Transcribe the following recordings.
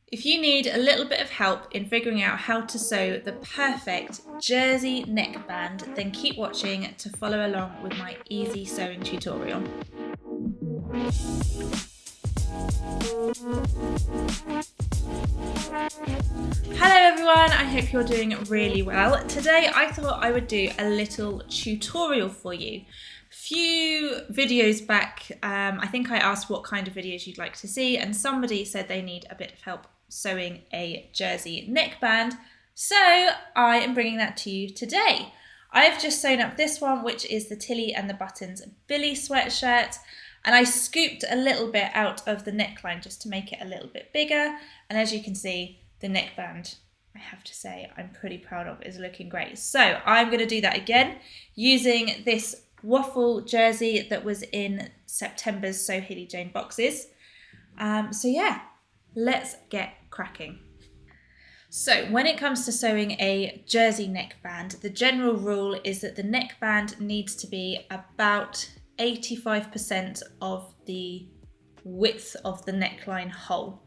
If you need a little bit of help in figuring out how to sew the perfect jersey neckband, then keep watching to follow along with my easy sewing tutorial. Hello everyone, I hope you're doing really well. Today I thought I would do a little tutorial for you. A few videos back, I think I asked what kind of videos you'd like to see, and somebody said they need a bit of help sewing a jersey neckband, so I am bringing that to you today. I've just sewn up this one, which is the Tilly and the Buttons Billie sweatshirt, and I scooped a little bit out of the neckline just to make it a little bit bigger, and as you can see, the neckband, I have to say, I'm pretty proud of, is looking great. So I'm going to do that again using this waffle jersey that was in September's Sew Hilly Jane boxes. So yeah, let's get cracking. So when it comes to sewing a jersey neckband, the general rule is that the neckband needs to be about 85% of the width of the neckline hole.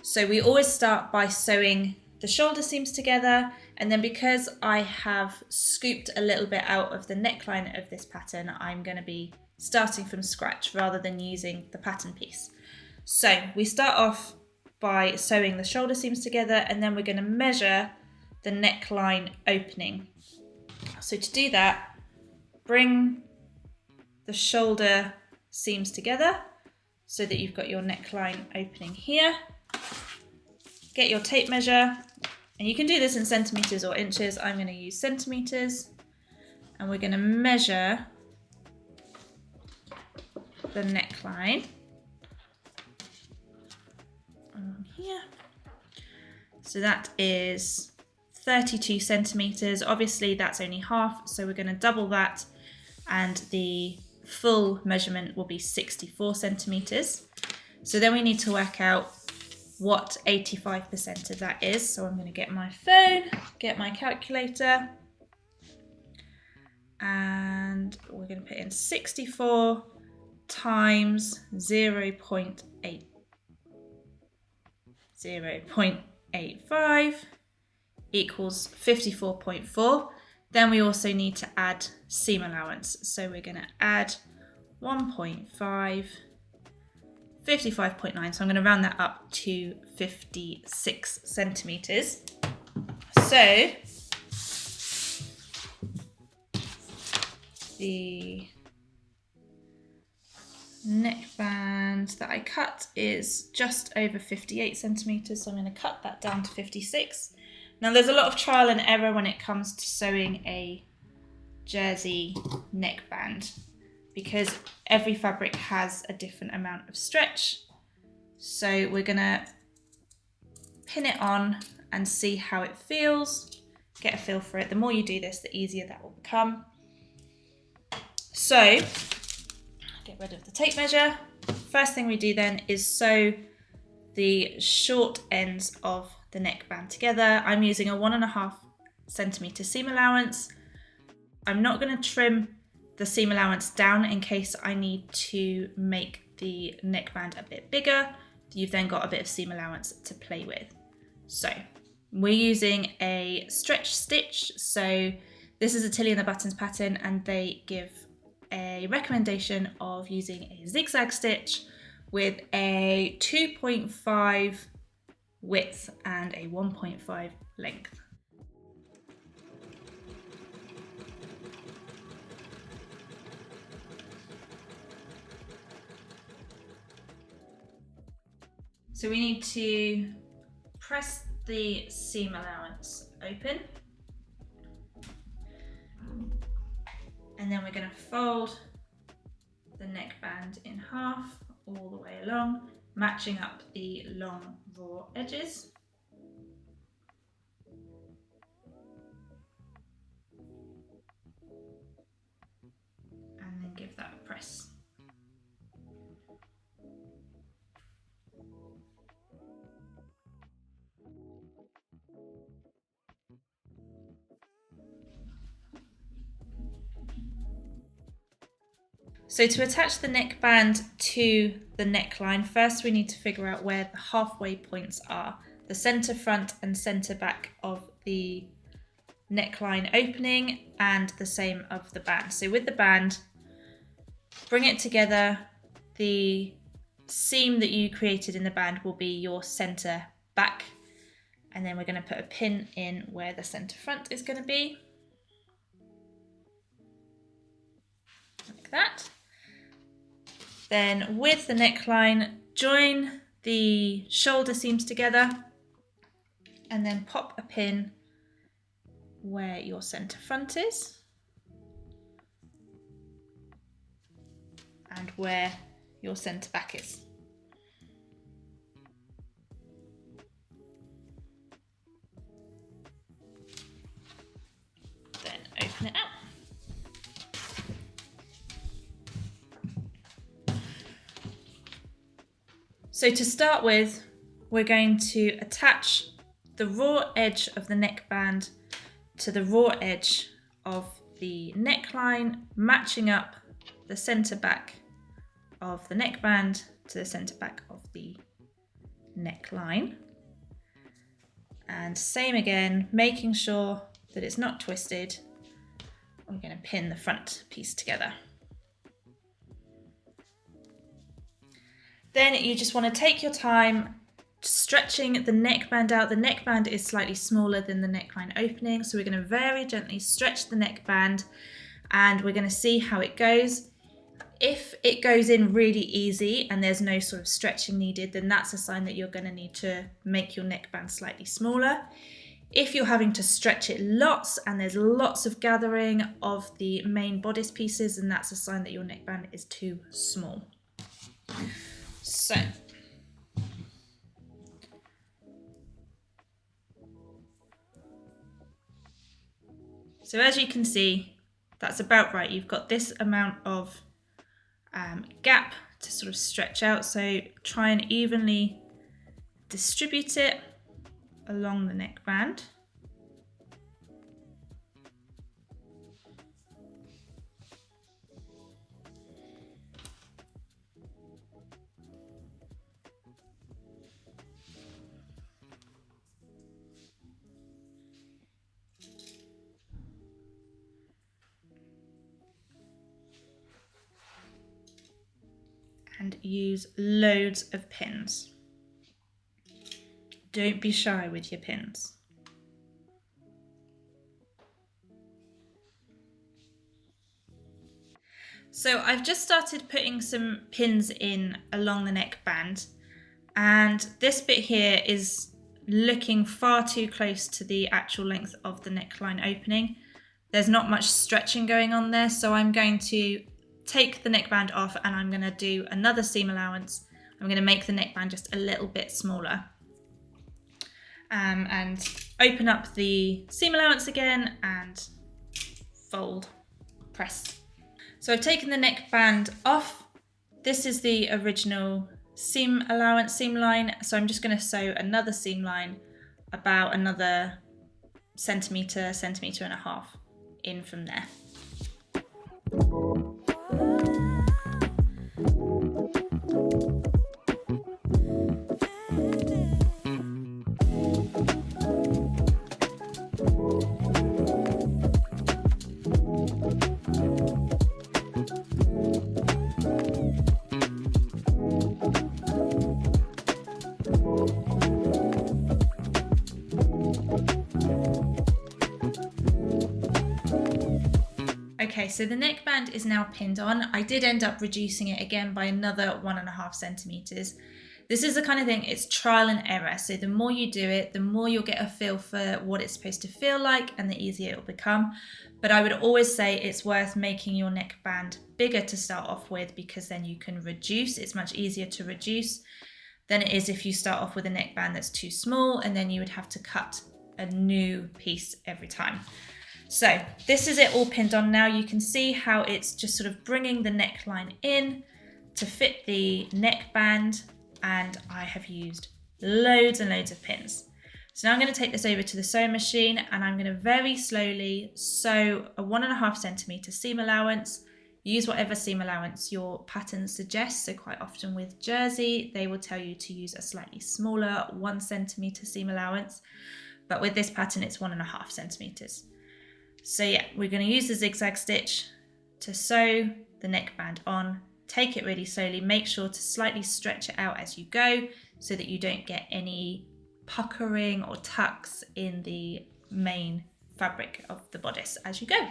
So we always start by sewing the shoulder seams together, and then because I have scooped a little bit out of the neckline of this pattern, I'm going to be starting from scratch rather than using the pattern piece. So we start off by sewing the shoulder seams together, and then we're going to measure the neckline opening. So to do that, bring the shoulder seams together so that you've got your neckline opening here. Get your tape measure, and you can do this in centimeters or inches. I'm going to use centimeters, and we're going to measure the neckline on here. So that is 32 centimeters. Obviously that's only half, so we're going to double that, and the full measurement will be 64 centimeters. So then we need to work out what 85% of that is. So I'm going to get my phone, get my calculator, and we're going to put in 64 times 0.85 equals 54.4. Then we also need to add seam allowance. So we're going to add 1.5, 55.9, so I'm going to round that up to 56 centimeters. So the neckband that I cut is just over 58 centimeters, so I'm going to cut that down to 56. Now there's a lot of trial and error when it comes to sewing a jersey neckband, because every fabric has a different amount of stretch. So we're gonna pin it on and see how it feels, get a feel for it. The more you do this, the easier that will become. So get rid of the tape measure. First thing we do then is sew the short ends of the neckband together. I'm using a 1.5 centimeter seam allowance. I'm not gonna trim the seam allowance down in case I need to make the neckband a bit bigger. You've then got a bit of seam allowance to play with. So we're using a stretch stitch. So this is a Tilly and the Buttons pattern, and they give a recommendation of using a zigzag stitch with a 2.5 width and a 1.5 length. So we need to press the seam allowance open, and then we're going to fold the neckband in half all the way along, matching up the long raw edges. And then give that a press. So to attach the neckband to the neckline, first we need to figure out where the halfway points are. the center front and center back of the neckline opening, and the same of the band. So with the band, bring it together. The seam that you created in the band will be your center back, and then we're going to put a pin in where the center front is going to be, like that. Then with the neckline, join the shoulder seams together and then pop a pin where your center front is and where your center back is. Then open it out. So to start with, we're going to attach the raw edge of the neckband to the raw edge of the neckline, matching up the center back of the neckband to the center back of the neckline. And same again, making sure that it's not twisted. We're going to pin the front piece together. Then you just want to take your time stretching the neckband out. The neckband is slightly smaller than the neckline opening, so we're going to very gently stretch the neckband and we're going to see how it goes. If it goes in really easy and there's no sort of stretching needed, then that's a sign that you're going to need to make your neckband slightly smaller. If you're having to stretch it lots and there's lots of gathering of the main bodice pieces, then that's a sign that your neckband is too small. So as you can see, that's about right. You've got this amount of gap to sort of stretch out. So try and evenly distribute it along the neckband. And use loads of pins. Don't be shy with your pins. So I've just started putting some pins in along the neckband, and this bit here is looking far too close to the actual length of the neckline opening. There's not much stretching going on there, so I'm going to take the neckband off and I'm going to do another seam allowance. I'm going to make the neckband just a little bit smaller and open up the seam allowance again and fold, press. So I've taken the neckband off. This is the original seam allowance, seam line. So I'm just going to sew another seam line about another centimetre and a half in from there. Okay, so the neckband is now pinned on. I did end up reducing it again by another 1.5 centimeters. This is the kind of thing, it's trial and error. So the more you do it, the more you'll get a feel for what it's supposed to feel like and the easier it'll become. But I would always say it's worth making your neckband bigger to start off with, because then you can reduce. It's much easier to reduce than it is if you start off with a neckband that's too small and then you would have to cut a new piece every time. So this is it all pinned on now. You can see how it's just sort of bringing the neckline in to fit the neckband, and I have used loads and loads of pins. So now I'm going to take this over to the sewing machine and I'm going to very slowly sew a 1.5 centimeter seam allowance Use whatever seam allowance your pattern suggests. So quite often with Jersey, they will tell you to use a slightly smaller 1 centimetre seam allowance. But with this pattern, it's 1.5 centimetres. So yeah, we're going to use the zigzag stitch to sew the neckband on. Take it really slowly. Make sure to slightly stretch it out as you go so that you don't get any puckering or tucks in the main fabric of the bodice as you go.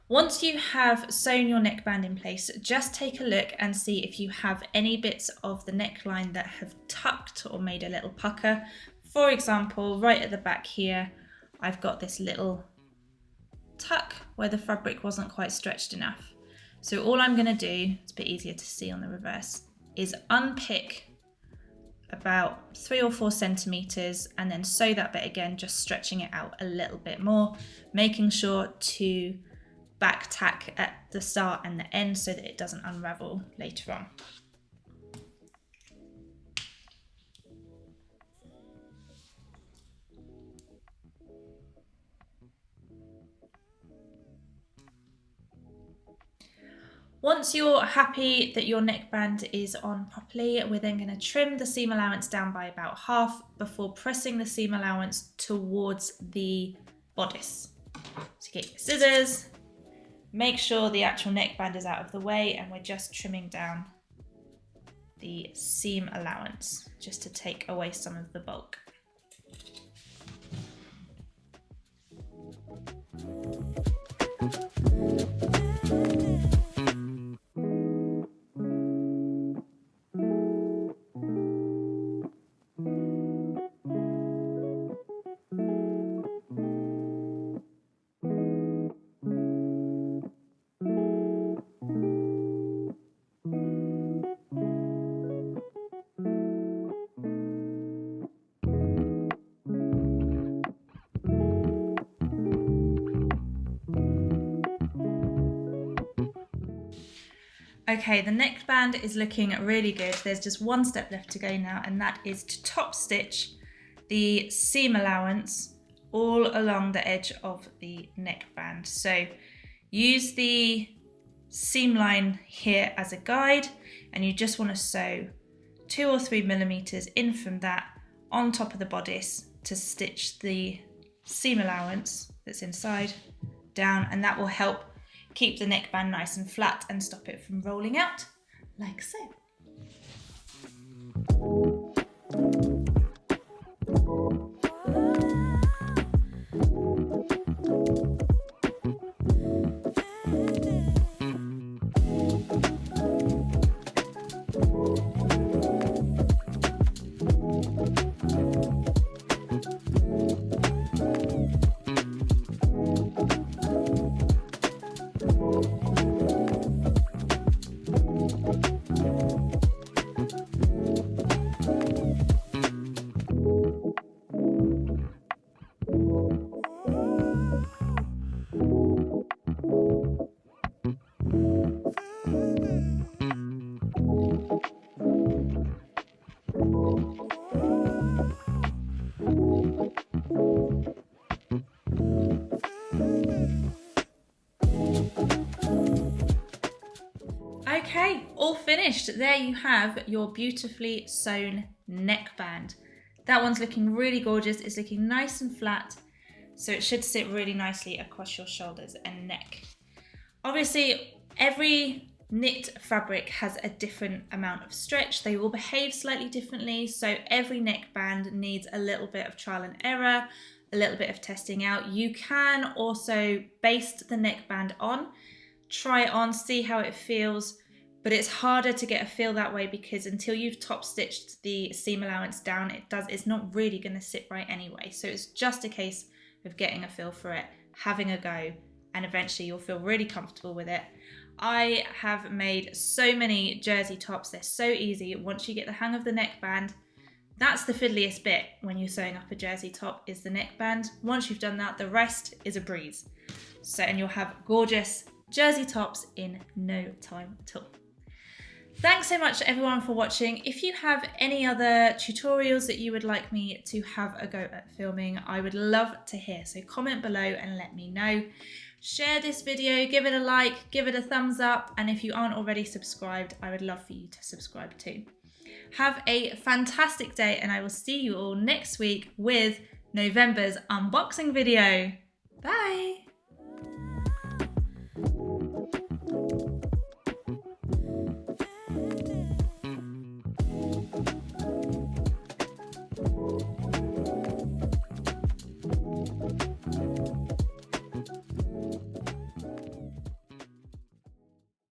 Once you have sewn your neckband in place, just take a look and see if you have any bits of the neckline that have tucked or made a little pucker. For example, right at the back here, I've got this little tuck where the fabric wasn't quite stretched enough. So all I'm going to do, it's a bit easier to see on the reverse, is unpick about 3 or 4 centimeters and then sew that bit again, just stretching it out a little bit more, making sure to back tack at the start and the end so that it doesn't unravel later on. Once you're happy that your neckband is on properly, we're then going to trim the seam allowance down by about half before pressing the seam allowance towards the bodice. So get your scissors. Make sure the actual neckband is out of the way and we're just trimming down the seam allowance just to take away some of the bulk. Okay, the neckband is looking really good. There's just one step left to go now, and that is to top stitch the seam allowance all along the edge of the neckband. So use the seam line here as a guide, and you just want to sew 2 or 3 millimeters in from that on top of the bodice to stitch the seam allowance that's inside down, and that will help keep the neckband nice and flat and stop it from rolling out like so. Okay, all finished. There you have your beautifully sewn neckband. That one's looking really gorgeous. It's looking nice and flat, so it should sit really nicely across your shoulders and neck. Obviously, every knit fabric has a different amount of stretch. They will behave slightly differently, so every neckband needs a little bit of trial and error, a little bit of testing out. You can also baste the neckband on, try it on, see how it feels, but it's harder to get a feel that way because until you've top stitched the seam allowance down, it's not really going to sit right anyway. So it's just a case of getting a feel for it, having a go, and eventually you'll feel really comfortable with it. I have made so many jersey tops. They're so easy once you get the hang of the neckband. That's the fiddliest bit when you're sewing up a jersey top, is the neckband. Once you've done that, the rest is a breeze. So, and you'll have gorgeous jersey tops in no time at all. Thanks so much everyone for watching. If you have any other tutorials that you would like me to have a go at filming, I would love to hear. So comment below and let me know. Share this video, give it a like, give it a thumbs up, and if you aren't already subscribed, I would love for you to subscribe too. Have a fantastic day, and I will see you all next week with November's unboxing video. Bye!